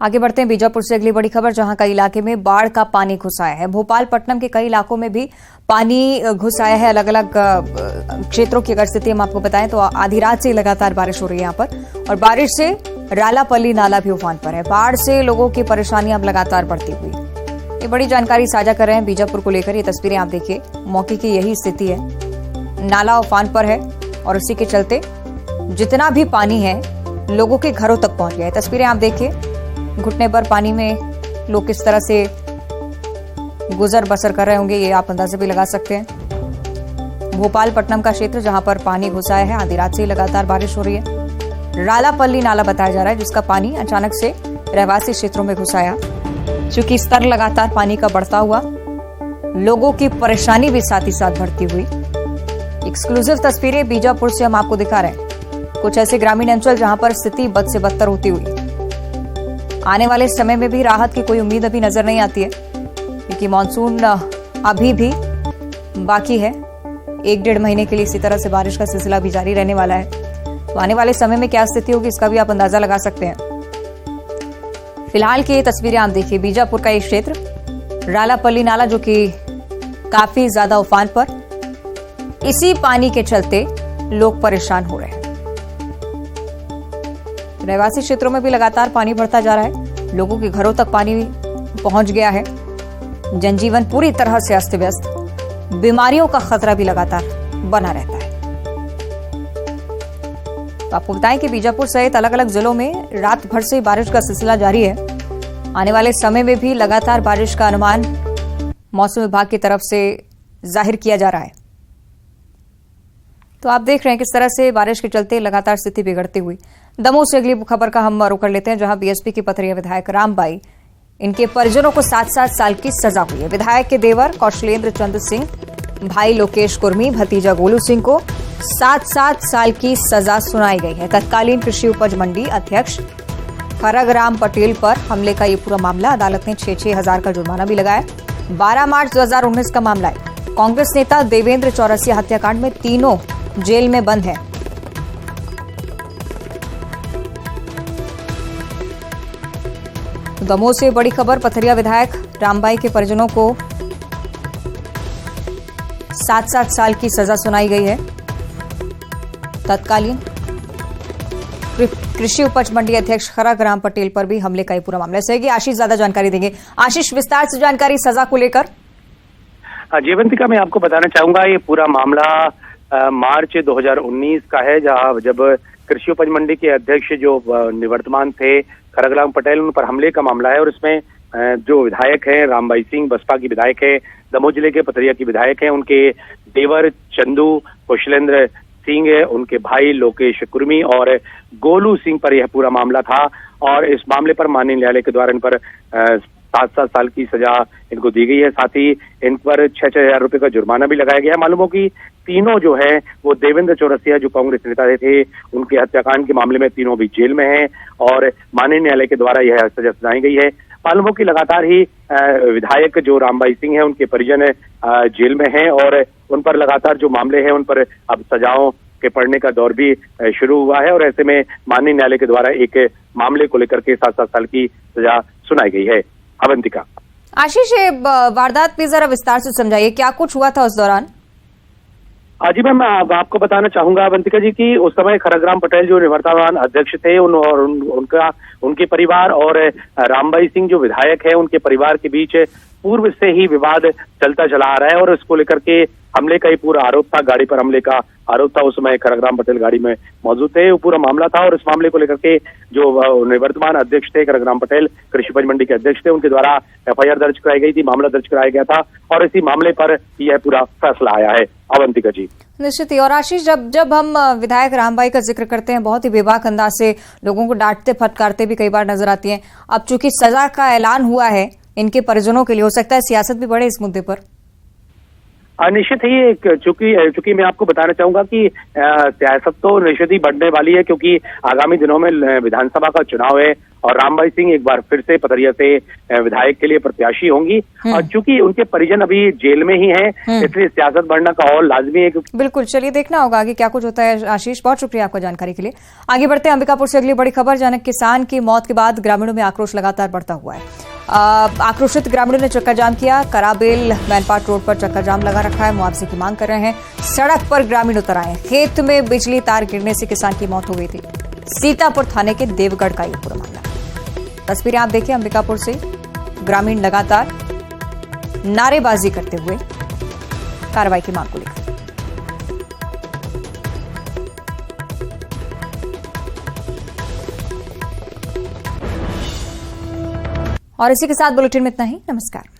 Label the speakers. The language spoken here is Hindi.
Speaker 1: आगे बढ़ते हैं बीजापुर से अगली बड़ी खबर, जहां कई इलाके में बाढ़ का पानी घुस आया है। भोपालपट्टनम के कई इलाकों में भी पानी घुस आया है। अलग अलग क्षेत्रों की अगर स्थिति हम आपको बताएं तो आधी रात से लगातार बारिश हो रही है यहां पर, और बारिश से रालापल्ली नाला भी उफान पर है। बाढ़ से लोगों की परेशानियां अब लगातार बढ़ती हुई, ये बड़ी जानकारी साझा कर रहे हैं बीजापुर को लेकर। ये तस्वीरें आप देखिए, मौके की यही स्थिति है। नाला उफान पर है और उसी के चलते जितना भी पानी है लोगों के घरों तक पहुंच गया है। तस्वीरें आप देखिए, घुटने पर पानी में लोग किस तरह से गुजर बसर कर रहे होंगे, ये आप अंदाजा भी लगा सकते हैं। भोपालपट्टनम का क्षेत्र जहां पर पानी घुस आया है, आधी रात से लगातार बारिश हो रही है। रालापल्ली नाला बताया जा रहा है, जिसका पानी अचानक से रहवासी क्षेत्रों में घुस आया। चूंकि स्तर लगातार पानी का बढ़ता हुआ, लोगों की परेशानी भी साथ ही साथ बढ़ती हुई। एक्सक्लूसिव तस्वीरें बीजापुर से हम आपको दिखा रहे हैं, कुछ ऐसे ग्रामीण अंचल जहां पर स्थिति बद से बदतर होती हुई। आने वाले समय में भी राहत की कोई उम्मीद अभी नजर नहीं आती है, क्योंकि मानसून अभी भी बाकी है। 1-1.5 महीने के लिए इसी तरह से बारिश का सिलसिला भी जारी रहने वाला है। तो आने वाले समय में क्या स्थिति होगी, इसका भी आप अंदाजा लगा सकते हैं। फिलहाल की ये तस्वीरें आप देखिए, बीजापुर का ये क्षेत्र रालापल्ली नाला जो कि काफी ज्यादा उफान पर, इसी पानी के चलते लोग परेशान हो रहे हैं। रहवासी क्षेत्रों में भी लगातार पानी बढ़ता जा रहा है, लोगों के घरों तक पानी पहुंच गया है। जनजीवन पूरी तरह से अस्त व्यस्त, बीमारियों का खतरा भी लगातार बना रहता है। तो आपको बताएं कि बीजापुर सहित अलग अलग जिलों में रात भर से बारिश का सिलसिला जारी है। आने वाले समय में भी लगातार बारिश का अनुमान मौसम विभाग की तरफ से जाहिर किया जा रहा है। तो आप देख रहे हैं किस तरह से बारिश के चलते लगातार स्थिति बिगड़ती हुई। दमोह से अगली खबर का हम रुख कर लेते हैं, जहां बीएसपी की पथरिया विधायक रामबाई, इनके परिजनों को 7-7 साल की सजा हुई है। विधायक के देवर कौशलेंद्र चंद्र सिंह, भाई लोकेश कुर्मी, भतीजा गोलू सिंह को 7-7 साल की सजा सुनाई गई है। तत्कालीन कृषि उपज मंडी अध्यक्ष खरगराम पटेल पर हमले का ये पूरा मामला, अदालत ने 6-6 हजार का जुर्माना भी लगाया। 12 मार्च 2019 का मामला है। कांग्रेस नेता देवेंद्र चौरसिया हत्याकांड में तीनों जेल में बंद है। दमोह से बड़ी खबर, पथरिया विधायक रामबाई के परिजनों को 7-7 साल की सजा सुनाई गई है। तत्कालीन कृषि उपज मंडी अध्यक्ष खरगराम पटेल पर भी हमले का ये पूरा मामला है। आशीष ज्यादा जानकारी देंगे। आशीष, विस्तार से जानकारी सजा को लेकर।
Speaker 2: जीवंतिका, मैं आपको बताना चाहूंगा, ये पूरा मामला मार्च 2019 का है, जब कृषि उपज मंडी के अध्यक्ष जो निवर्तमान थे खरगराम पटेल, उन पर हमले का मामला है। और इसमें जो विधायक हैं रामबाई सिंह, बसपा की विधायक है, दमोह जिले के पथरिया की विधायक हैं, उनके देवर चंदू कौशलेंद्र सिंह है, उनके भाई लोकेश कुर्मी और गोलू सिंह पर यह पूरा मामला था। और इस मामले पर माननीय न्यायालय के द्वारा इन पर 7-7 साल की सजा इनको दी गई है। साथ ही इन पर 6-6 हजार रुपए का जुर्माना भी लगाया गया है। मालूम हो कि तीनों जो है वो देवेंद्र चौरसिया जो कांग्रेस नेता थे, उनके हत्याकांड के मामले में तीनों भी जेल में हैं और माननीय न्यायालय के द्वारा यह सजा सुनाई गई है। मालूम हो कि लगातार ही विधायक जो रामबाई सिंह है, उनके परिजन जेल में हैं और उन पर लगातार जो मामले हैं उन पर अब सजाओं के पड़ने का दौर भी शुरू हुआ है। और ऐसे में माननीय न्यायालय के द्वारा एक मामले को लेकर के 7-7 साल की सजा सुनाई गई है। अवंतिका।
Speaker 1: आशीष, ये वारदात भी जरा विस्तार से समझाइए, क्या कुछ हुआ था उस दौरान?
Speaker 2: जी मैम, आपको बताना चाहूंगा अवंतिका जी कि उस समय खरगराम पटेल जो निवर्तमान अध्यक्ष थे, उनके परिवार और रामबाई सिंह जो विधायक है, उनके परिवार के बीच पूर्व से ही विवाद चलता चला आ रहा है। और इसको लेकर के हमले का ही पूरा आरोप था, गाड़ी पर हमले का आरोप था। उस समय खरगराम पटेल गाड़ी में मौजूद थे, वो पूरा मामला था। और इस मामले को लेकर के जो निवर्तमान अध्यक्ष थे खरगराम पटेल, कृषि उपज मंडी के अध्यक्ष थे, उनके द्वारा FIR दर्ज कराई गई थी, मामला दर्ज कराया गया था और इसी मामले पर यह पूरा फैसला आया है। अवंतिका जी।
Speaker 1: निश्चित ही। और आशीष, जब हम विधायक रामबाई का जिक्र करते हैं, बहुत ही बेबाक अंदाज से लोगों को डांटते फटकारते भी कई बार नजर आती हैं। अब चूंकि सजा का ऐलान हुआ है इनके परिजनों के लिए, हो सकता है सियासत भी बढ़े इस मुद्दे पर।
Speaker 2: निश्चित ही चूंकि मैं आपको बताना चाहूंगा कि सियासत तो निश्चित ही बढ़ने वाली है, क्योंकि आगामी दिनों में विधानसभा का चुनाव है और रामबाई सिंह एक बार फिर से पथरिया से विधायक के लिए प्रत्याशी होंगी। और चूंकि उनके परिजन अभी जेल में ही हैं, इसलिए सियासत बढ़ना का और लाजमी है।
Speaker 1: बिल्कुल, चलिए देखना होगा आगे क्या कुछ होता है। आशीष, बहुत शुक्रिया आपका जानकारी के लिए। आगे बढ़ते हैं अंबिकापुर से अगली बड़ी खबर, जहां किसान की मौत के बाद ग्रामीणों में आक्रोश लगातार बढ़ता हुआ है। आक्रोशित ग्रामीणों ने चक्का जाम किया। कराबेल मैनपाट रोड पर चक्का जाम लगा रखा है, मुआवजे की मांग कर रहे हैं। सड़क पर ग्रामीण उतर आए। खेत में बिजली तार गिरने से किसान की मौत हो गई थी। सीतापुर थाने के देवगढ़ का ये पूरा मामला। तस्वीरें आप देखिए अंबिकापुर से। ग्रामीण लगातार नारेबाजी करते हुए कार्रवाई की मांग को लेकर। और इसी के साथ बुलेटिन में इतना ही। नमस्कार।